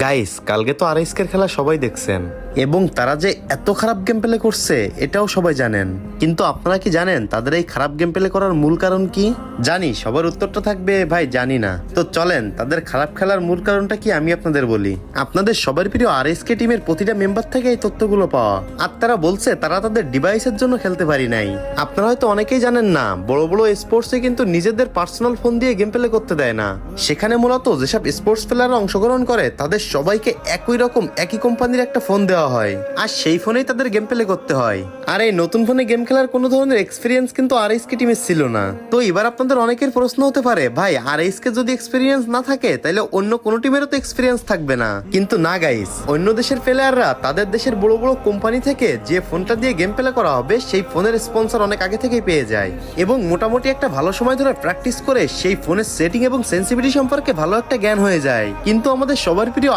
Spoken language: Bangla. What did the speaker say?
গাইস, কালকে তো আরএসকের খেলা সবাই দেখছেন এবং তারা যে এত খারাপ গেম প্লে করছে এটাও সবাই জানেন। কিন্তু আপনারা কি জানেন তাদের এই খারাপ গেম প্লে করার মূল কারণ কি? জানি সবার উত্তরটা থাকবে ভাই জানি না। তো চলেন তাদের খারাপ খেলার মূল কারণটা কি আমি আপনাদের বলি। আপনাদের সবার প্রিয় আরএসকে টিমের প্রতিটা মেম্বার থেকে এই তথ্যগুলো পাওয়া। আর তারা বলছে তারা তাদের ডিভাইসের জন্য খেলতে পারি নাই। আপনারা হয়তো অনেকেই জানেন না, বড় বড় স্পোর্টসে কিন্তু নিজেদের পার্সোনাল ফোন দিয়ে গেম প্লে করতে দেয় না। সেখানে মূলত যেসব স্পোর্টস প্লেয়াররা অংশগ্রহণ করে তাদের সবাইকে একই রকম একই কোম্পানির একটা ফোন দেওয়া হয়, আর সেই ফোনেই তাদের গেম প্লে করতে হয়। আর এই নতুন ফোনে গেম খেলার কোনো ধরনের এক্সপিরিয়েন্স কিন্তু আরএসকে টিমের ছিল না। তো এবার আপনাদের অনেকের প্রশ্ন হতে পারে, ভাই আরএসকে যদি এক্সপিরিয়েন্স না থাকে তাহলে অন্য কোনো টিমেরও তো এক্সপিরিয়েন্স থাকবে না। কিন্তু না গাইস, অন্য দেশের প্লেয়াররা তাদের দেশের বড় বড় কোম্পানি থেকে যে ফোনটা দিয়ে গেম প্লে করা হবে সেই ফোনের স্পন্সর অনেক আগে থেকেই পেয়ে যায় এবং মোটামুটি একটা ভালো সময় ধরে প্র্যাকটিস করে সেই ফোনের সেটিং এবং সেন্সিটিভিটি সম্পর্কে ভালো একটা জ্ঞান হয়ে যায়। কিন্তু আমাদের সবার প্রিয়